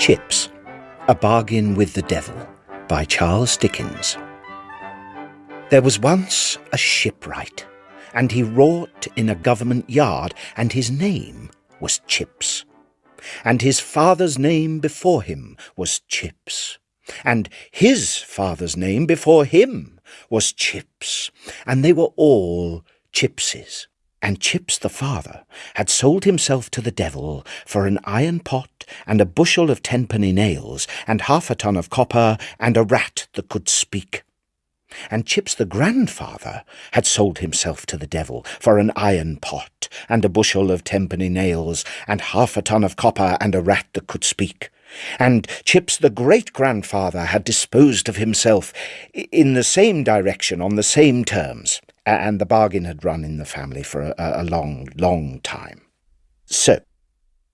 Chips, A Bargain with the Devil by Charles Dickens. There was once a shipwright, and he wrought in a government yard, and his name was Chips. And his father's name before him was Chips, and his father's name before him was Chips, and they were all Chipses. And Chips the father had sold himself to the devil for an iron pot and a bushel of tenpenny nails and 1/2 ton of copper and a rat that could speak. And Chips the grandfather had sold himself to the devil for an iron pot and a bushel of tenpenny nails and 1/2 ton of copper and a rat that could speak. And Chips the great-grandfather had disposed of himself in the same direction on the same terms, and the bargain had run in the family for a long, long time. So,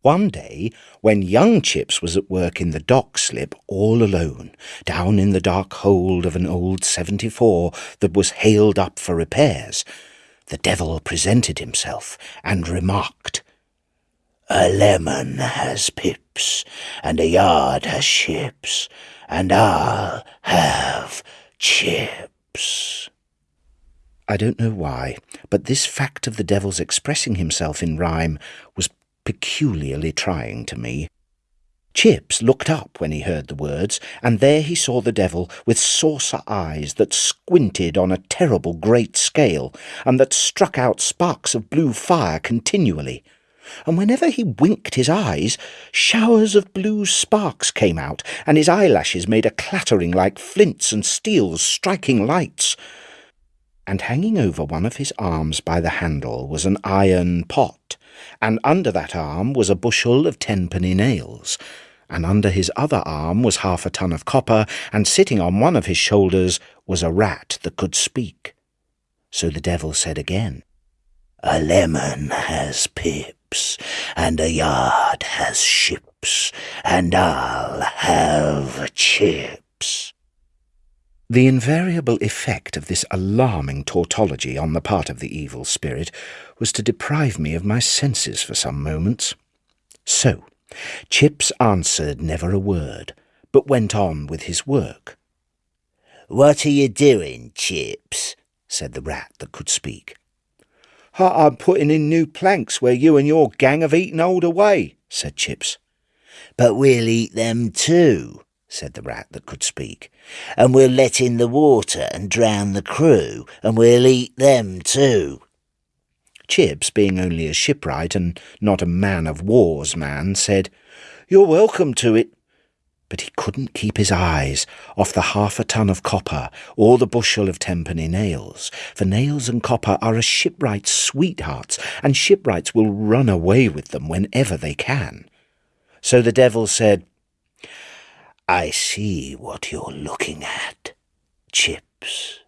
one day, when young Chips was at work in the dock slip all alone, down in the dark hold of an old 74 that was hailed up for repairs, the devil presented himself and remarked, "A lemon has pips, and a yard has ships, and I'll have Chips." I don't know why, but this fact of the devil's expressing himself in rhyme was peculiarly trying to me. Chips looked up when he heard the words, and there he saw the devil with saucer eyes that squinted on a terrible great scale, and that struck out sparks of blue fire continually. And whenever he winked his eyes, showers of blue sparks came out, and his eyelashes made a clattering like flints and steels striking lights. And hanging over one of his arms by the handle was an iron pot, and under that arm was a bushel of tenpenny nails, and under his other arm was 1/2 ton of copper, and sitting on one of his shoulders was a rat that could speak. So the devil said again, "A lemon has pips, and a yard has ships, and I'll have Chips." The invariable effect of this alarming tautology on the part of the evil spirit was to deprive me of my senses for some moments. So, Chips answered never a word, but went on with his work. "What are you doing, Chips?" said the rat that could speak. "I'm putting in new planks where you and your gang have eaten old away," said Chips. "But we'll eat them too," said the rat that could speak, "and we'll let in the water and drown the crew, and we'll eat them too." Chips, being only a shipwright and not a man-of-war's man, said, "You're welcome to it." But he couldn't keep his eyes off the 1/2 ton of copper or the bushel of tenpenny nails, for nails and copper are a shipwright's sweethearts, and shipwrights will run away with them whenever they can. So the devil said, "I see what you're looking at, Chips.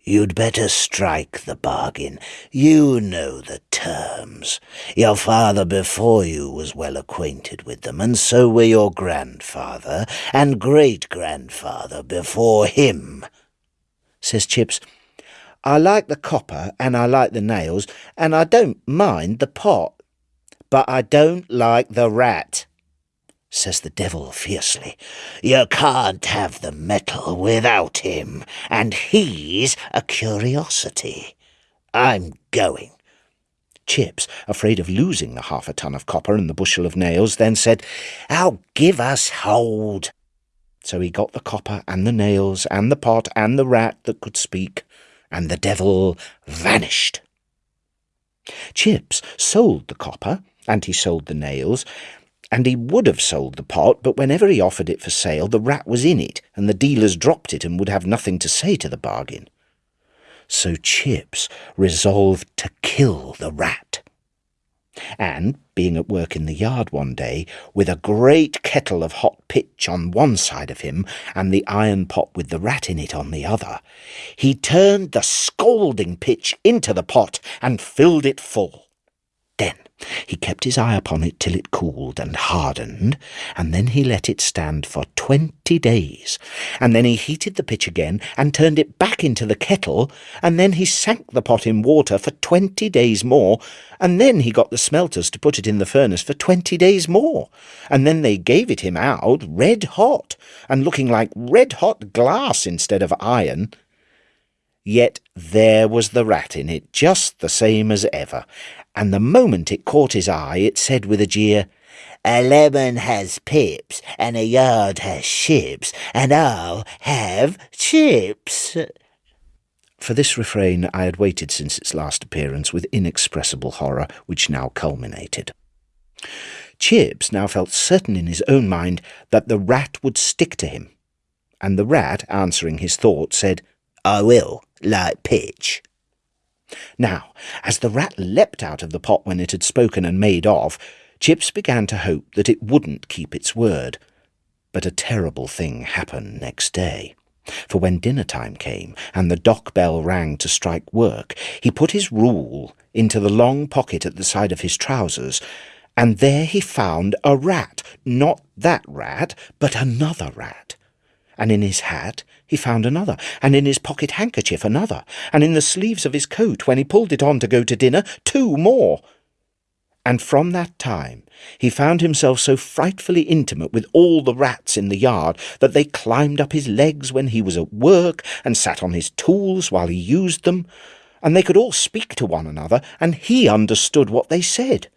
You'd better strike the bargain. You know the terms. Your father before you was well acquainted with them, and so were your grandfather and great-grandfather before him." Says Chips, "I like the copper and I like the nails, and I don't mind the pot, but I don't like the rat." Says the devil fiercely, "You can't have the metal without him, and he's a curiosity. I'm going." Chips, afraid of losing the 1/2 ton of copper and the bushel of nails, then said, "Oh, give us hold." So he got the copper and the nails and the pot and the rat that could speak, and the devil vanished. Chips sold the copper, and he sold the nails, and he would have sold the pot, but whenever he offered it for sale, the rat was in it, and the dealers dropped it and would have nothing to say to the bargain. So Chips resolved to kill the rat. And, being at work in the yard one day, with a great kettle of hot pitch on one side of him, and the iron pot with the rat in it on the other, he turned the scalding pitch into the pot and filled it full. Then He kept his eye upon it till it cooled and hardened, and then he let it stand for 20 days, and then he heated the pitch again and turned it back into the kettle, and then he sank the pot in water for 20 days more, and then he got the smelters to put it in the furnace for 20 days more, and then they gave it him out red hot, and looking like red-hot glass instead of iron. Yet there was the rat in it, just the same as ever, and the moment it caught his eye, it said with a jeer, "A lemon has pips, and a yard has ships, and I'll have chips." For this refrain I had waited since its last appearance with inexpressible horror, which now culminated. Chips now felt certain in his own mind that the rat would stick to him, and the rat, answering his thought, said, "I will, like pitch." Now, as the rat leapt out of the pot when it had spoken and made off, Chips began to hope that it wouldn't keep its word. But a terrible thing happened next day. For when dinner-time came and the dock bell rang to strike work, he put his rule into the long pocket at the side of his trousers, and there he found a rat, not that rat, but another rat. And in his hat he found another, and in his pocket-handkerchief another, and in the sleeves of his coat, when he pulled it on to go to dinner, 2 more. And from that time he found himself so frightfully intimate with all the rats in the yard that they climbed up his legs when he was at work, and sat on his tools while he used them, and they could all speak to one another, and he understood what they said.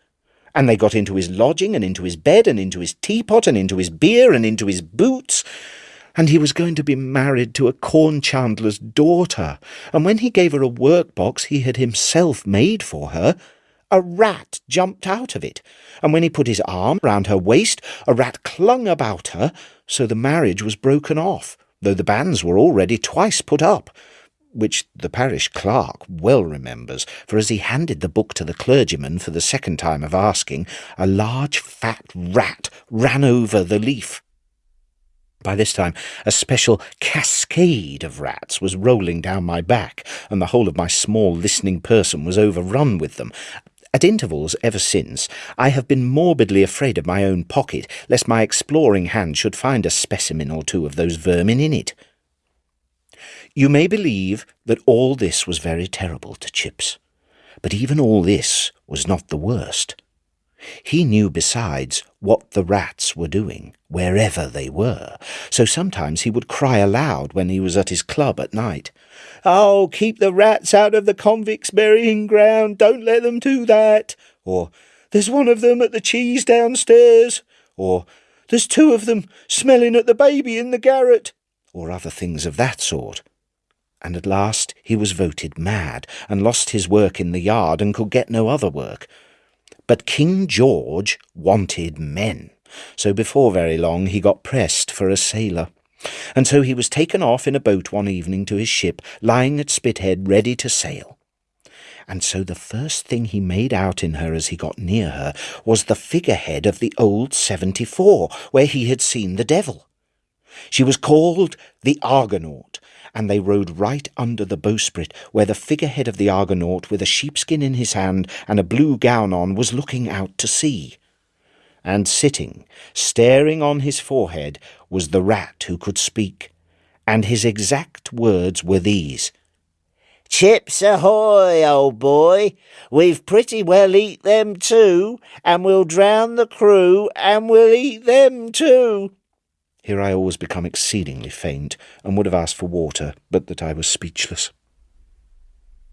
And they got into his lodging, and into his bed, and into his teapot, and into his beer, and into his boots, and he was going to be married to a corn chandler's daughter, and when he gave her a work-box he had himself made for her, a rat jumped out of it, and when he put his arm round her waist, a rat clung about her, so the marriage was broken off, though the banns were already twice put up, which the parish clerk well remembers, for as he handed the book to the clergyman for the second time of asking, a large fat rat ran over the leaf. By this time a special cascade of rats was rolling down my back, and the whole of my small listening person was overrun with them. At intervals ever since, I have been morbidly afraid of my own pocket, lest my exploring hand should find a specimen or 2 of those vermin in it. You may believe that all this was very terrible to Chips, but even all this was not the worst. He knew besides what the rats were doing, wherever they were, so sometimes he would cry aloud when he was at his club at night, "Oh, keep the rats out of the convicts' burying ground, don't let them do that," or "There's one of them at the cheese downstairs," or "There's 2 of them smelling at the baby in the garret," or other things of that sort. And at last he was voted mad, and lost his work in the yard, and could get no other work. But King George wanted men, so before very long he got pressed for a sailor, and so he was taken off in a boat one evening to his ship, lying at Spithead ready to sail. And so the first thing he made out in her as he got near her was the figurehead of the old 74, where he had seen the devil. She was called the Argonaut, and they rode right under the bowsprit, where the figurehead of the Argonaut, with a sheepskin in his hand and a blue gown on, was looking out to sea. And sitting, staring on his forehead, was the rat who could speak, and his exact words were these: "Chips ahoy, old boy, we've pretty well eat them too, and we'll drown the crew, and we'll eat them too." Here I always become exceedingly faint, and would have asked for water, but that I was speechless.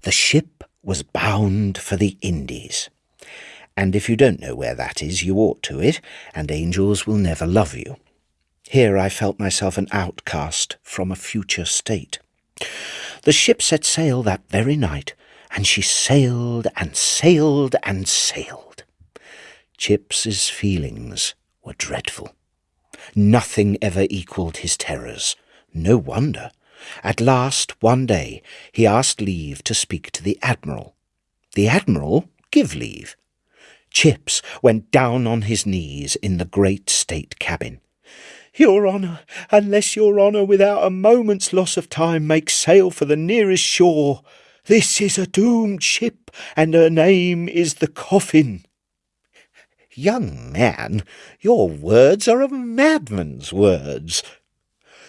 The ship was bound for the Indies, and if you don't know where that is, you ought to it, and angels will never love you. Here I felt myself an outcast from a future state. The ship set sail that very night, and she sailed and sailed and sailed. Chips's feelings were dreadful. Nothing ever equalled his terrors. No wonder. At last, one day, he asked leave to speak to the Admiral. The Admiral give leave. Chips went down on his knees in the great state cabin. "Your Honour, unless your Honour without a moment's loss of time makes sail for the nearest shore, this is a doomed ship, and her name is the Coffin." Young man, your words are a madman's words.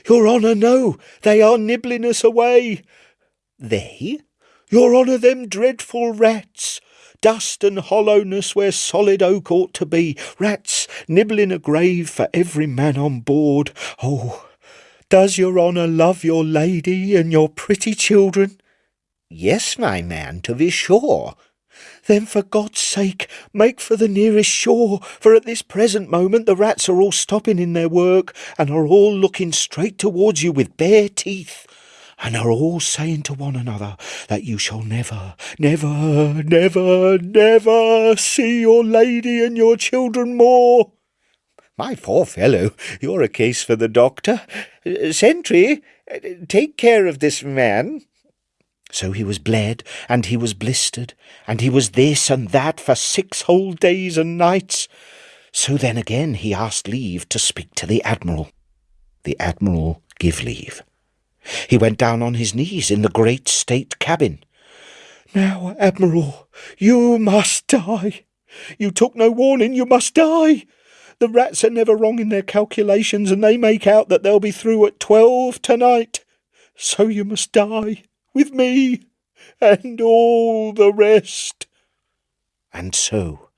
Your honour, no, they are nibbling us away. They? Your honour, them dreadful rats. Dust and hollowness where solid oak ought to be. Rats nibbling a grave for every man on board. Oh, does your honour love your lady and your pretty children? Yes, my man, to be sure. Then for God's sake make for the nearest shore, for at this present moment the rats are all stopping in their work, and are all looking straight towards you with bare teeth, and are all saying to one another that you shall never, never, never, never see your lady and your children more. My poor fellow, you're a case for the doctor. Sentry, take care of this man. So he was bled, and he was blistered, and he was this and that for 6 whole days and nights. So then again he asked leave to speak to the Admiral. The Admiral give leave. He went down on his knees in the great state cabin. Now, Admiral, you must die. You took no warning, you must die. The rats are never wrong in their calculations, and they make out that they'll be through at 12 tonight. So you must die. With me, and all the rest. And so,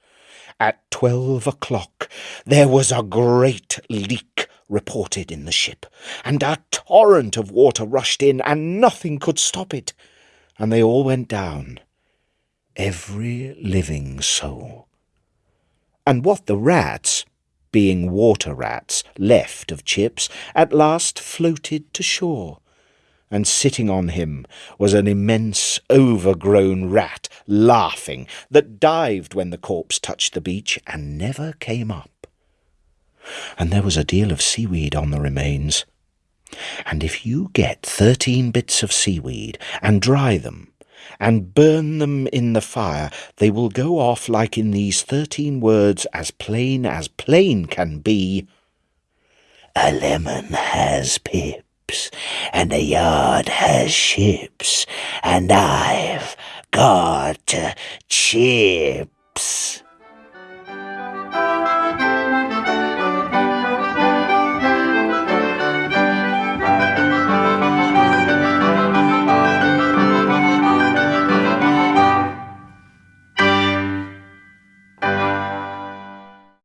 at 12 o'clock, there was a great leak reported in the ship, and a torrent of water rushed in, and nothing could stop it, and they all went down, every living soul. And what the rats, being water rats, left of Chips, at last floated to shore, and sitting on him was an immense overgrown rat, laughing, that dived when the corpse touched the beach, and never came up. And there was a deal of seaweed on the remains. And if you get 13 bits of seaweed, and dry them, and burn them in the fire, they will go off like in these 13 words, as plain can be. A lemon has pips, and a yard has ships, and I've got chips.